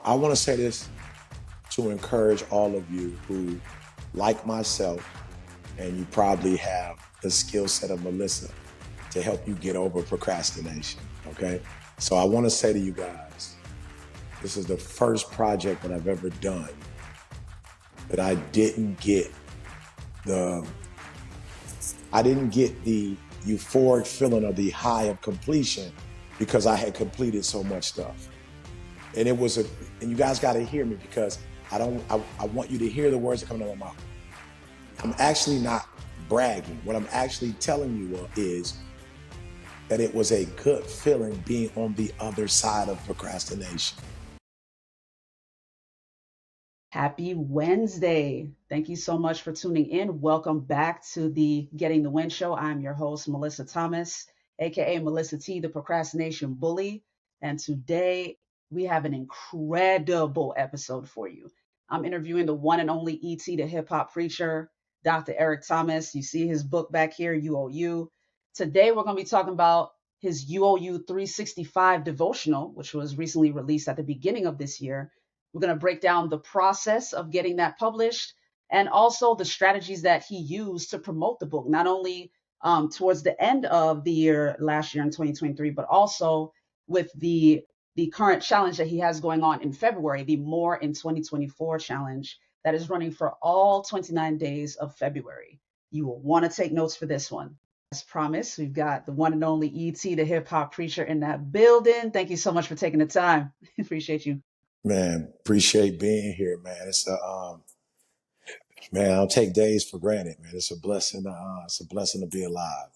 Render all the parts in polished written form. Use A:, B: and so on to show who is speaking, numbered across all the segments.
A: I want to say this to encourage all of you who, like myself, and you probably have the skill set of Melissa to help you get over procrastination, okay? So I want to say to you guys, this is the first project that I've ever done that the I didn't get the euphoric feeling of the high of completion because I had completed so much stuff. And and you guys got to hear me because I want you to hear the words that come out of my mouth. I'm actually not bragging. What I'm actually telling you is that it was a good feeling being on the other side of procrastination.
B: Happy Wednesday. Thank you so much for tuning in. Welcome back to the Getting the Win show. I'm your host, Melissa Thomas, aka Melissa T, the procrastination bully. And today we have an incredible episode for you. I'm interviewing the one and only ET, the hip hop preacher, Dr. Eric Thomas. You see his book back here, UOU. Today we're going to be talking about his UOU 365 devotional, which was recently released at the beginning of this year. We're going to break down the process of getting that published and also the strategies that he used to promote the book, not only towards the end of the year, last year in 2023, but also with the current challenge that he has going on in February, the More in 2024 challenge that is running for all 29 days of February. You will want to take notes for this one. As promised, we've got the one and only ET, the hip hop preacher, in that building. Thank you so much for taking the time. Appreciate you.
A: Man, appreciate being here, man. Man, I don't take days for granted, man. It's a blessing. It's a blessing to be alive.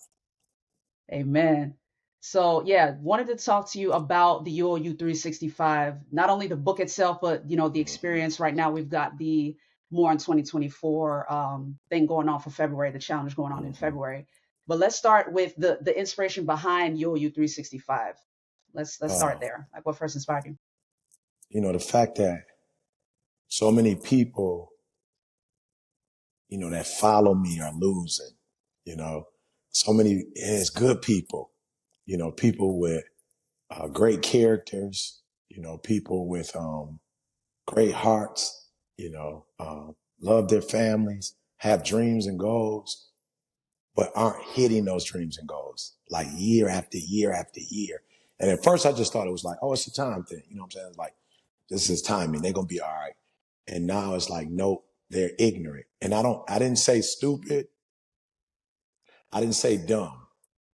B: Amen. So yeah, wanted to talk to you about the UOU 365, not only the book itself, but the experience right now. We've got the More in 2024 thing going on for February, the challenge going on in
A: Mm-hmm.
B: February. But let's start with the inspiration behind UOU 365. Let's start
A: Uh,
B: there. Like what first inspired you?
A: the fact that so many people, that follow me are losing, you know, so many, and it's good people, people with great characters, people with great hearts, love their families, have dreams and goals, but aren't hitting those dreams and goals like year after year after year. And at first I just thought it was like, oh, it's a time thing. You know what I'm saying? It's like, this is timing. They're going to be all right. And now it's like, nope, they're ignorant. And I didn't say stupid. I didn't say dumb.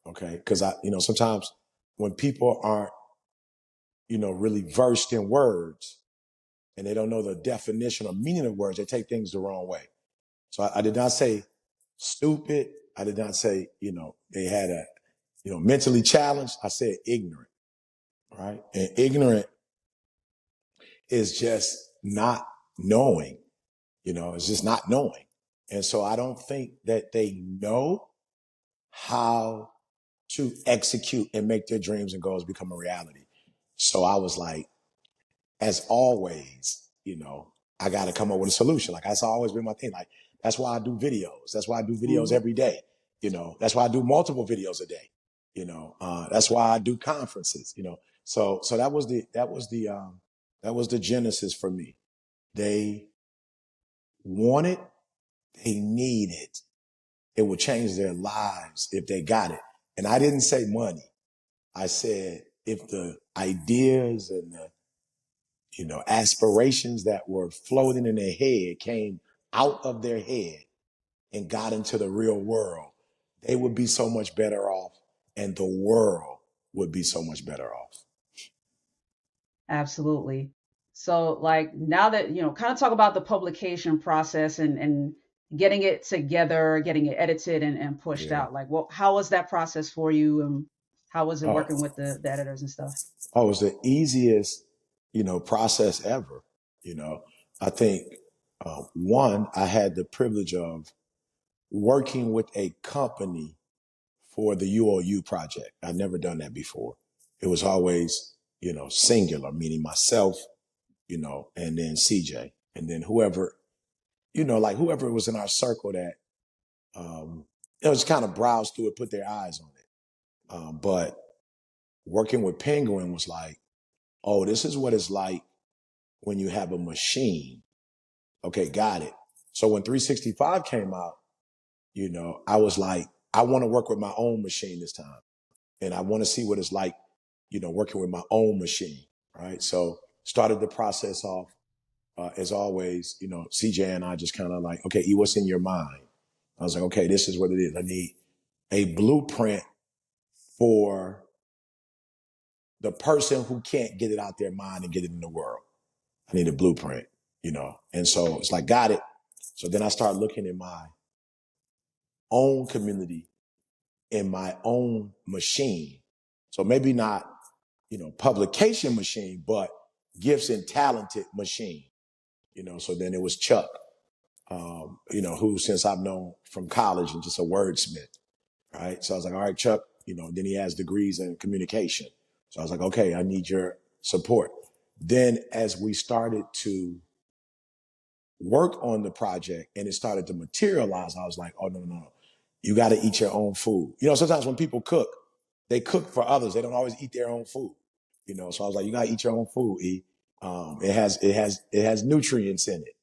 A: Okay. Cause sometimes when people aren't, really versed in words and they don't know the definition or meaning of words, they take things the wrong way. So I did not say stupid. I did not say, they had mentally challenged. I said ignorant, right? And ignorant is just not knowing, it's just not knowing. And so I don't think that they know how to execute and make their dreams and goals become a reality. So I was like, as always, I got to come up with a solution. Like that's always been my thing. Like that's why I do videos. That's why I do videos
B: Mhm.
A: every day. That's why I do multiple videos a day. That's why I do conferences. So that was the genesis for me. They want it. They need it. It will change their lives if they got it. And I didn't say money. I said if the ideas and the aspirations that were floating in their head came out of their head and got into the real world, they would be so much better off and the world would be so much better off.
B: Absolutely. So like now that, kind of talk about the publication process and getting it together, getting it edited and pushed
A: Yeah.
B: out. Like how was that process for you? And how was it
A: Oh,
B: working with the editors and stuff?
A: oh, it was the easiest, process ever. You know, I think, one, I had the privilege of working with a company for the UOU project. I'd never done that before. It was always, singular, meaning myself, and then CJ, and then whoever, like whoever was in our circle that, just kind of browsed through it, put their eyes on it. But working with Penguin was like, oh, this is what it's like when you have a machine. Okay, got it. So when 365 came out, I was like, I want to work with my own machine this time. And I want to see what it's like, working with my own machine. Right. So started the process off, as always, CJ and I just kind of like, okay, E, what's in your mind? I was like, okay, this is what it is. I need a blueprint for the person who can't get it out their mind and get it in the world. I need a blueprint, And so it's like, got it. So then I started looking at my own community in my own machine. So maybe not, publication machine, but gifts and talented machine, So then it was Chuck, who since I've known from college and just a wordsmith, right? So I was like, all right, Chuck, then he has degrees in communication. So I was like, okay, I need your support. Then as we started to work on the project and it started to materialize, I was like, oh, no. You got to eat your own food. Sometimes when people cook, they cook for others. They don't always eat their own food. So I was like, you got to eat your own food, E. It has nutrients in it.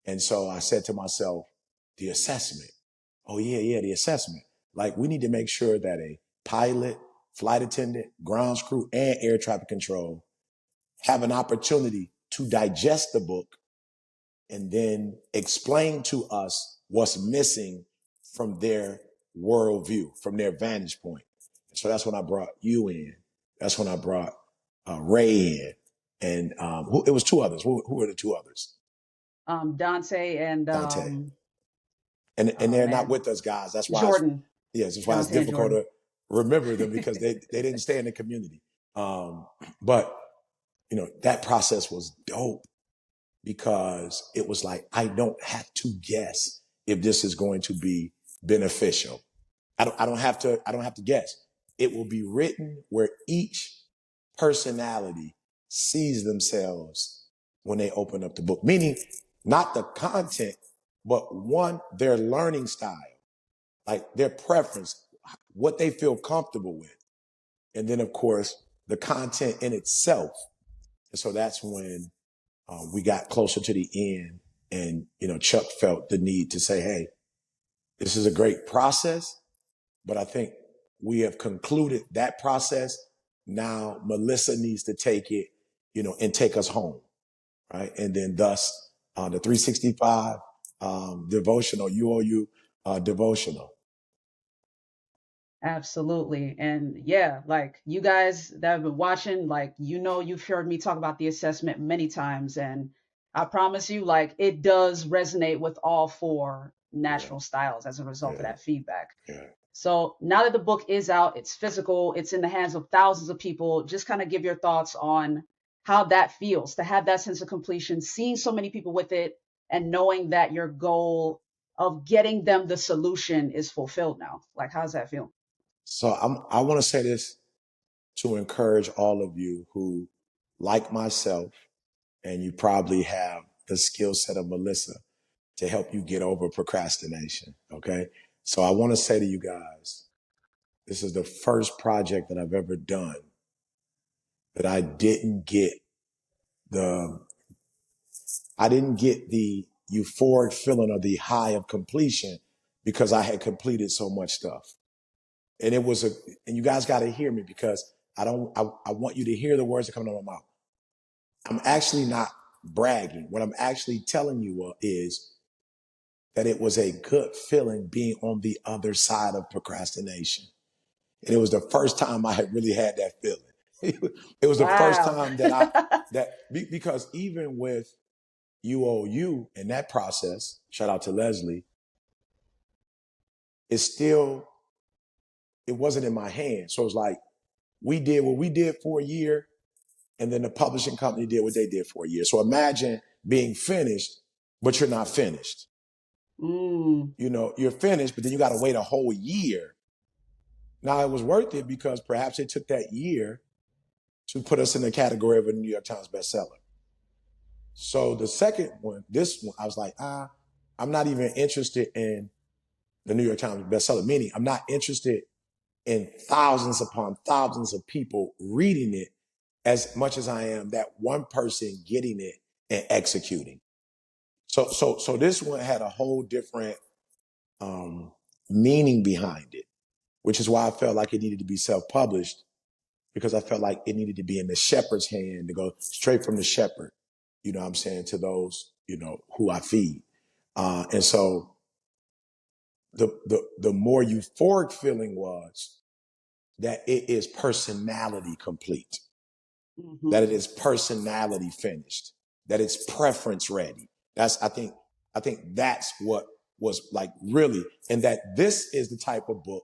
A: And so I said to myself, the assessment. Oh, yeah, the assessment. Like, we need to make sure that a pilot, flight attendant, grounds crew, and air traffic control have an opportunity to digest the book and then explain to us what's missing from their worldview, from their vantage point. So that's when I brought you in. That's when I brought Ray in. And it was two others. Who were the two others?
B: Dante and
A: Dante. And
B: oh
A: they're not
B: man,
A: with us, guys.
B: Jordan.
A: That's why it's
B: Dante and
A: difficult
B: Jordan.
A: to remember them because they didn't stay in the community. But that process was dope because it was like, I don't have to guess if this is going to be beneficial. I don't have to guess. It will be written where each personality sees themselves when they open up the book, meaning not the content, but one, their learning style, like their preference, what they feel comfortable with. And then, of course, the content in itself. And so that's when we got closer to the end. And, Chuck felt the need to say, hey, this is a great process, but I think we have concluded that process. Now Melissa needs to take it, and take us home. Right. And then thus the 365 devotional, UOU devotional.
B: Absolutely. And yeah, like you guys that have been watching, like, you've heard me talk about the assessment many times. And I promise you, like, it does resonate with all four
A: Yeah.
B: natural styles as a result of
A: Yeah.
B: that feedback.
A: Yeah.
B: So now that the book is out, it's physical, it's in the hands of thousands of people. Just kind of give your thoughts on how that feels to have that sense of completion, seeing so many people with it, and knowing that your goal of getting them the solution is fulfilled now. Like, how's that feel?
A: So I want to say this to encourage all of you who, like myself, and you probably have the skill set of Melissa to help you get over procrastination. Okay. So I want to say to you guys, this is the first project that I've ever done that the, I didn't get the euphoric feeling or the high of completion because I had completed so much stuff. And and you guys got to hear me because I want you to hear the words that come out of my mouth. I'm actually not bragging. What I'm actually telling you is that it was a good feeling being on the other side of procrastination. And it was the first time I had really had that feeling. It was the first
B: Wow.
A: time because even with UOU and that process, shout out to Leslie, it wasn't in my hands. So it was like, we did what we did for a year, and then the publishing company did what they did for a year. So imagine being finished, but you're not finished.
B: Mm.
A: You're finished, but then you got to wait a whole year. Now it was worth it because perhaps it took that year to put us in the category of a New York Times bestseller. So the second one, this one, I was like, I'm not even interested in the New York Times bestseller, meaning I'm not interested in thousands upon thousands of people reading it as much as I am that one person getting it and executing. So this one had a whole different um, meaning behind it, which is why I felt like it needed to be self-published, because I felt like it needed to be in the shepherd's hand to go straight from the shepherd, you know what I'm saying, to those, you know, who I feed. And so the more euphoric feeling was that it is personality complete, that it is personality finished, that it's preference ready. I think that's what was like really, and that this is the type of book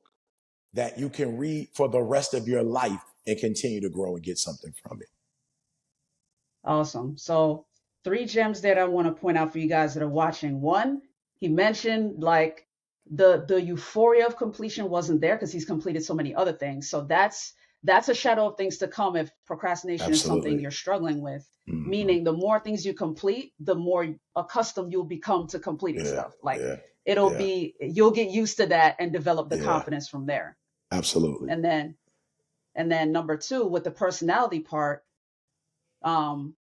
A: that you can read for the rest of your life and continue to grow and get something from it.
B: Awesome. So, three gems that I want to point out for you guys that are watching. One, he mentioned like the euphoria of completion wasn't there because he's completed so many other things. So that's a shadow of things to come if procrastination is something
A: Absolutely.
B: you're struggling with.
A: Hmm.
B: Meaning, the more things you complete, the more accustomed you'll become to completing
A: Yeah,
B: stuff. Like
A: yeah,
B: it'll
A: yeah,
B: be you'll get used to that and develop the
A: yeah.
B: confidence from there.
A: Absolutely.
B: And then number two, with the personality part, um,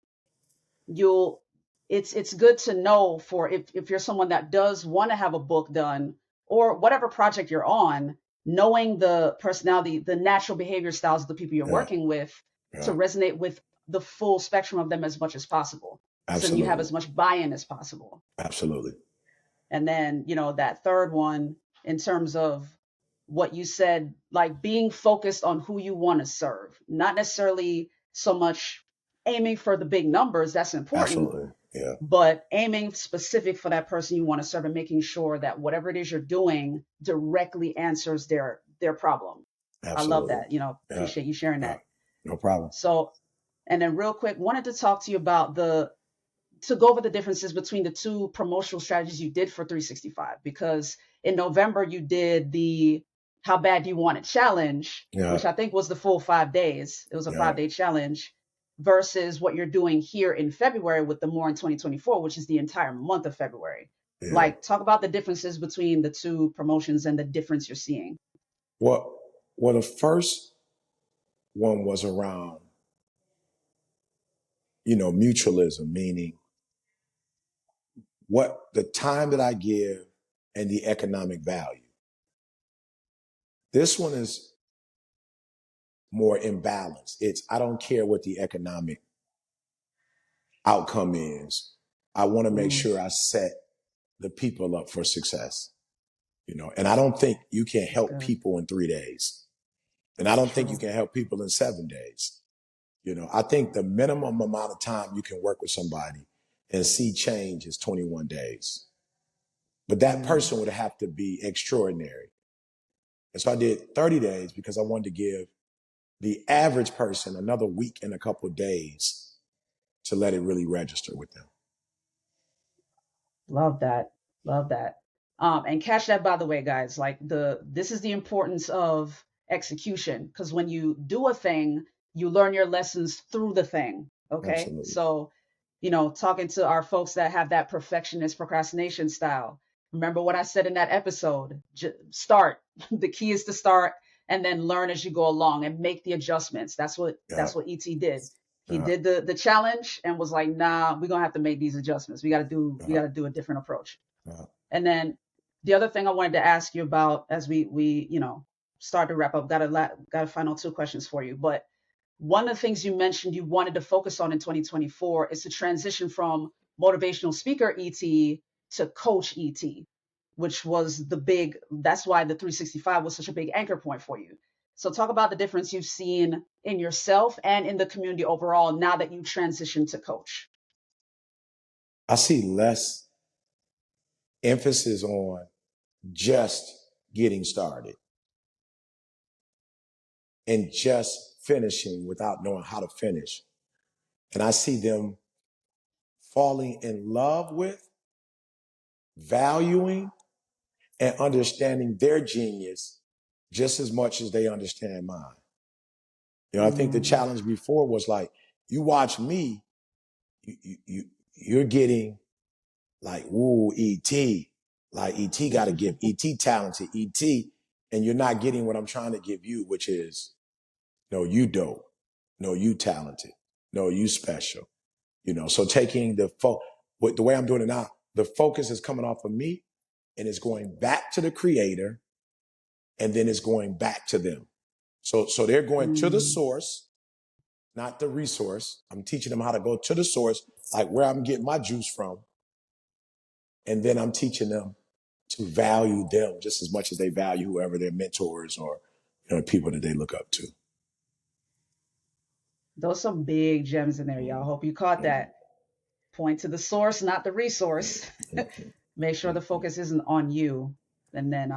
B: you'll it's good to know for if you're someone that does want to have a book done or whatever project you're on, knowing the personality, the natural behavior styles of the people you're
A: Yeah,
B: working with to
A: yeah.
B: resonate with the full spectrum of them as much as possible. So then you have
A: Absolutely.
B: as much buy-in as possible.
A: Absolutely.
B: And then, that third one, in terms of what you said, like being focused on who you want to serve, not necessarily so much aiming for the big numbers, that's important,
A: Absolutely. Yeah.
B: but aiming specific for that person you want to serve and making sure that whatever it is you're doing directly answers their problem. I love
A: Absolutely.
B: that.
A: Yeah.
B: Appreciate you sharing
A: Yeah.
B: that.
A: No problem.
B: So, and then real quick, wanted to talk to you about to go over the differences between the two promotional strategies you did for 365, because in November you did the how bad do you want it challenge,
A: Yeah.
B: which I think was the full 5 days. It was a
A: Yeah.
B: 5 day challenge versus what you're doing here in February with the more in 2024, which is the entire month of February.
A: Yeah.
B: Like, talk about the differences between the two promotions and the difference you're seeing.
A: Well, well, the first one was around, mutualism, meaning what the time that I give and the economic value. This one is more imbalanced. It's I don't care what the economic outcome is. I want to make
B: Mm,
A: sure I set the people up for success. And I don't think you can
B: that's
A: help
B: good.
A: people in 3 days. And I don't think you
B: True.
A: can help people in 7 days. I think the minimum amount of time you can work with somebody and see change is 21 days. But that
B: Mm,
A: person would have to be extraordinary. And so I did 30 days because I wanted to give the average person another week and a couple of days to let it really register with them.
B: Love that. Love that. And catch that, by the way, guys. Like, this is the importance of execution, because when you do a thing, you learn your lessons through the thing. Okay.
A: Absolutely.
B: So, talking to our folks that have that perfectionist procrastination style, remember what I said in that episode. Start. The key is to start and then learn as you go along and make the adjustments. That's what
A: Yeah.
B: that's what ET did. He
A: Yeah.
B: did the challenge and was like, nah, we're gonna have to make these adjustments. We
A: Yeah.
B: gotta do a different approach.
A: Yeah.
B: And then the other thing I wanted to ask you about as we start to wrap up, got a final two questions for you. But one of the things you mentioned you wanted to focus on in 2024 is the transition from motivational speaker ET to coach ET, which was that's why the 365 was such a big anchor point for you. So talk about the difference you've seen in yourself and in the community overall now that you transitioned to coach.
A: I see less emphasis on just getting started and just finishing without knowing how to finish. And I see them falling in love with, valuing, and understanding their genius just as much as they understand mine. I think the
B: Mm.
A: challenge before was like, you watch me, you're getting like, woo, ET. Like ET got to give ET talented ET, and you're not getting what I'm trying to give you, which is no, you dope, no, you talented, no, you special. So taking the way I'm doing it now, the focus is coming off of me and it's going back to the creator and then it's going back to them. So they're going to the
B: Mm.
A: source, not the resource. I'm teaching them how to go to the source, like where I'm getting my juice from. And then I'm teaching them to value them just as much as they value whoever their mentors or people that they look up to.
B: Those some big gems in there, y'all. Hope you caught
A: Mhm.
B: that. Point to the source, not the resource.
A: Mhm.
B: Make sure the
A: Mhm.
B: focus isn't on you. And then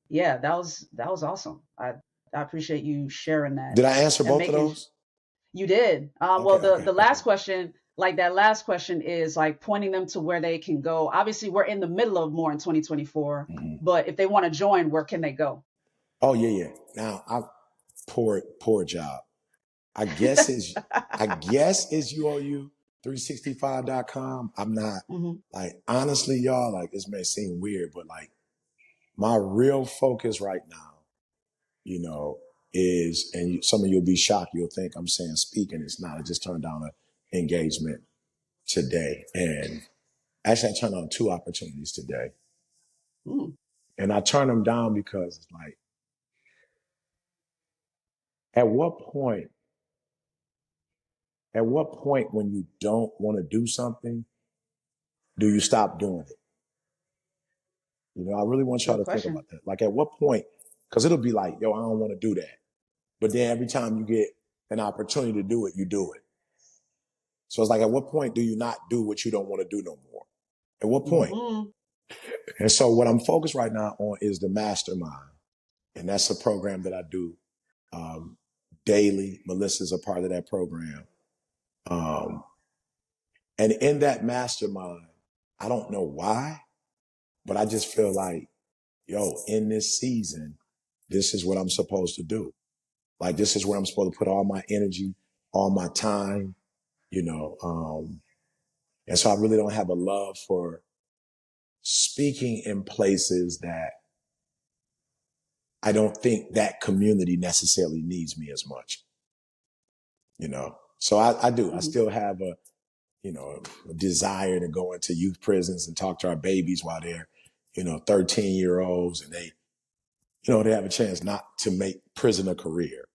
B: yeah, that was awesome. I appreciate you sharing that
A: Did I answer
B: and
A: both of
B: making
A: those?
B: you did.
A: Okay,
B: Well,
A: okay,
B: the
A: okay.
B: last question, like that last question is like pointing them to where they can go. Obviously, we're in the middle of more in 2024,
A: Mhm.
B: but if they want to join, where can they go?
A: Oh yeah, yeah. Now I poor job. I guess is I guess is UOU365.com. I'm not
B: Hmm.
A: like honestly, y'all, like this may seem weird, but like my real focus right now, you know, is and some of you'll be shocked. You'll think I'm saying speaking. It's not. I just turned down an engagement today, and actually I turned on two opportunities today,
B: Mm,
A: and I turned them down because it's like, at what point, at what point when you don't want to do something, do you stop doing it? I really want y'all
B: good
A: to think
B: question.
A: about that. Like, at what point? Because it'll be like, yo, I don't want to do that. But then every time you get an opportunity to do it, you do it. So it's like, at what point do you not do what you don't want to do no more? At what point?
B: Hmm.
A: And so what I'm focused right now on is the mastermind. And that's a program that I do um, daily. Melissa's a part of that program. Um, and in that mastermind, I don't know why, but I just feel like, yo, in this season, this is what I'm supposed to do. Like, this is where I'm supposed to put all my energy, all my time, you know. And so I really don't have a love for speaking in places that I don't think that community necessarily needs me as much. So I do. I
B: Hmm.
A: still have a desire to go into youth prisons and talk to our babies while they're, 13-year-olds and they have a chance not to make prison a career.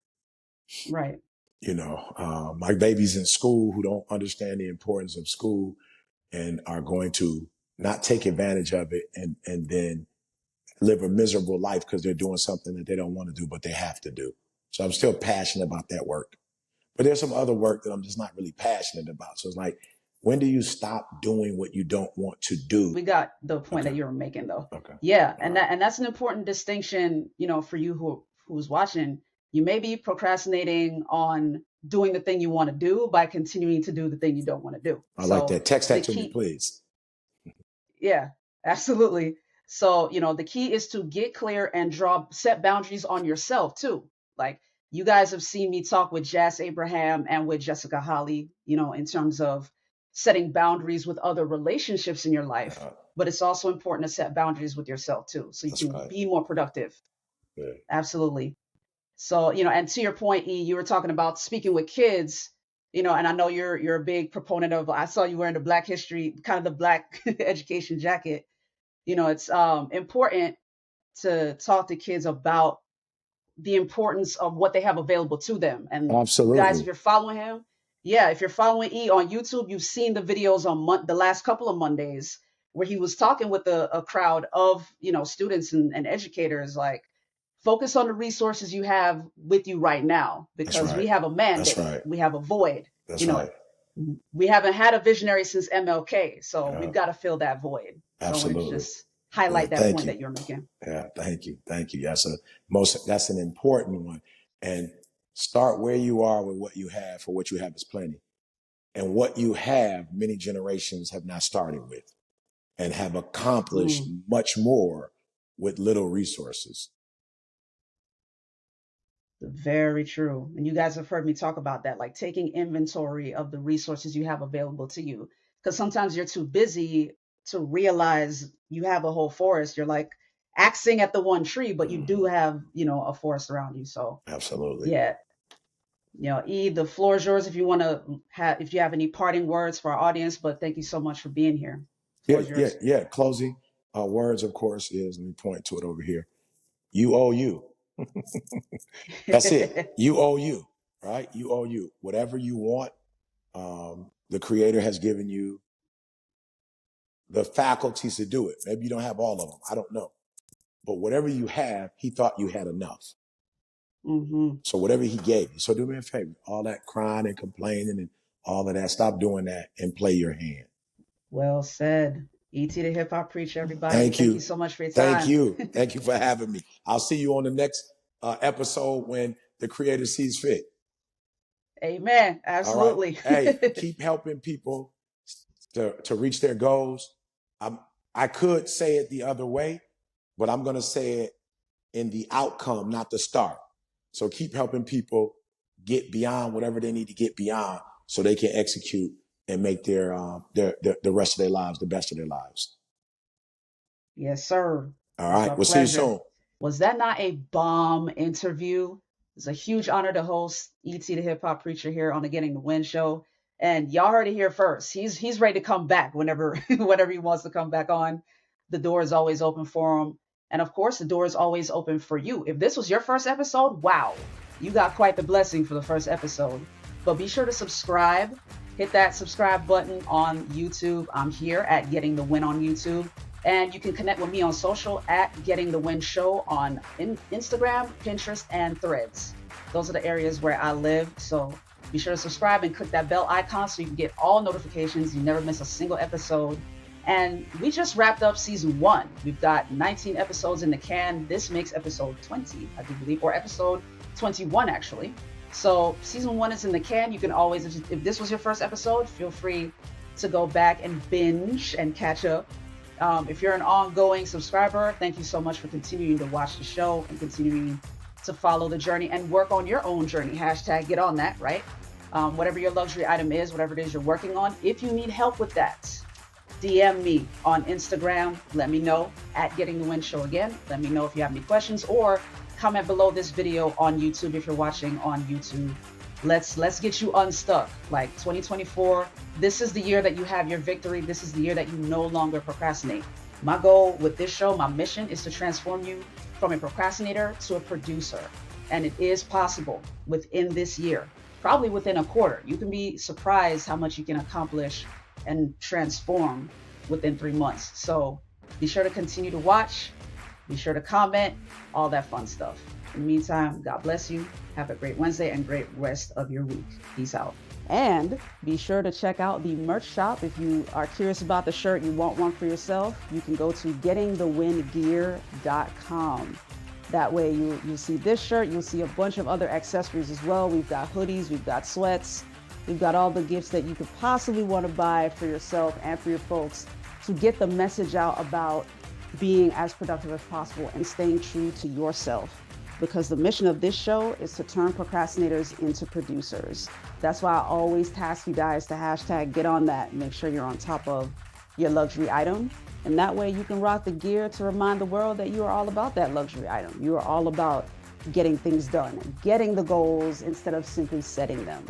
B: Right.
A: My babies in school who don't understand the importance of school and are going to not take advantage of it and then live a miserable life because they're doing something that they don't want to do, but they have to do. So I'm still passionate about that work. But there's some other work that I'm just not really passionate about. So it's like, when do you stop doing what you don't want to do?
B: We got the point
A: Okay.
B: that you were making though.
A: Okay.
B: Yeah,
A: All
B: and
A: right.
B: that's an important distinction, for you who's watching. You may be procrastinating on doing the thing you want to do by continuing to do the thing you don't want to do.
A: I like
B: So
A: that. Text
B: the
A: that to me,
B: key,
A: please.
B: yeah, absolutely. So, the key is to get clear and set boundaries on yourself too. Like, you guys have seen me talk with Jazz Abraham and with Jessica Holly, in terms of setting boundaries with other relationships in your life.
A: Uh,
B: But it's also important to set boundaries with yourself too, so you
A: that's
B: can
A: right.
B: be more productive.
A: Yeah.
B: Absolutely. So, and to your point, E, you were talking about speaking with kids, and I know you're a big proponent of, I saw you wearing the Black History, kind of the Black education jacket. It's important to talk to kids about the importance of what they have available to them. And guys, if
A: Absolutely.
B: you're following him, yeah, if you're following E on YouTube, you've seen the videos on the last couple of Mondays where he was talking with a crowd of students and educators, like, focus on the resources you have with you right now,
A: That's
B: because we
A: right.
B: have a
A: That's
B: mandate,
A: right.
B: we have a void.
A: That's
B: You know,
A: right.
B: we haven't had a visionary since MLK, so
A: Yeah.
B: we've got to fill that void. So I wanted to
A: Absolutely.
B: just
A: Yeah.
B: highlight that
A: Thank
B: point
A: you.
B: that you're making.
A: Yeah. Thank you. Thank you. That's an important one. And start where you are with what you have, for what you have is plenty. And what you have, many generations have not started with and have accomplished
B: Mm.
A: much more with little resources.
B: Very true. And you guys have heard me talk about that, like taking inventory of the resources you have available to you. Because sometimes you're too busy to realize you have a whole forest. You're like axing at the one tree, but you do
A: Mhm.
B: have, a forest around you. So,
A: Absolutely.
B: yeah, E, the floor is yours if you want to if you have any parting words for our audience, but thank you so much for being here. Floor
A: Yeah,
B: is
A: yeah,
B: yours.
A: yeah. Closing words, of course, is, let me point to it over here. You owe you. That's it. You owe you, right? You owe you. Whatever you want, the Creator has given you the faculties to do it. Maybe you don't have all of them. I don't know. But whatever you have, He thought you had enough.
B: Mm-hmm.
A: So whatever He gave you. So do me a favor. All that crying and complaining and all of that, stop doing that and play your hand.
B: Well said. ET the hip hop preacher, everybody.
A: Thank
B: Thank you
A: you.
B: so much for your
A: Thank
B: time.
A: you. Thank you for having me. I'll see you on the next episode when the Creator sees fit.
B: Amen.
A: All right.
B: Absolutely.
A: Hey, keep helping people to reach their goals. I'm, I could say it the other way, but I'm going to say it in the outcome, not the start. So keep helping people get beyond whatever they need to get beyond so they can execute and make the rest of their lives the best of their lives.
B: Yes, sir.
A: All
B: It's
A: right.
B: our
A: We'll see you
B: pleasure.
A: soon.
B: Was that not a bomb interview? It's a huge honor to host ET the hip hop preacher here on the Getting the Win show. And y'all heard it here first. He's ready to come back whenever whenever he wants to come back on. The door is always open for him. And of course, the door is always open for you. If this was your first episode, wow, you got quite the blessing for the first episode. But be sure to subscribe. Hit that subscribe button on YouTube. I'm here at Getting the Win on YouTube. And you can connect with me on social at Getting the Win Show on Instagram, Pinterest, and Threads. Those are the areas where I live. So be sure to subscribe and click that bell icon so you can get all notifications. You never miss a single episode. And we just wrapped up season 1. We've got 19 episodes in the can. This makes episode 20, I do believe, or episode 21, actually. So season 1 is in the can. You can always, if this was your first episode, feel free to go back and binge and catch up. If you're an ongoing subscriber, thank you so much for continuing to watch the show and continuing to follow the journey and work on your own journey. Hashtag get on that, right? Whatever your luxury item is, whatever it is you're working on, if you need help with that, DM me on Instagram. Let me know at Getting the Win Show again. Let me know if you have any questions or comment below this video on YouTube if you're watching on YouTube. Let's get you unstuck. Like 2024, this is the year that you have your victory. This is the year that you no longer procrastinate. My goal with this show, my mission is to transform you from a procrastinator to a producer. And it is possible within this year, probably within a quarter. You can be surprised how much you can accomplish and transform within 3 months. So be sure to continue to watch. Be sure to comment, all that fun stuff. In the meantime, God bless you. Have a great Wednesday and great rest of your week. Peace out. And be sure to check out the merch shop. If you are curious about the shirt, you want one for yourself, you can go to gettingthewingear.com. That way you'll see this shirt, you'll see a bunch of other accessories as well. We've got hoodies, we've got sweats, we've got all the gifts that you could possibly want to buy for yourself and for your folks to get the message out about being as productive as possible and staying true to yourself. Because the mission of this show is to turn procrastinators into producers. That's why I always task you guys to hashtag get on that. Make sure you're on top of your luxury item. And that way you can rock the gear to remind the world that you are all about that luxury item. You are all about getting things done and getting the goals instead of simply setting them.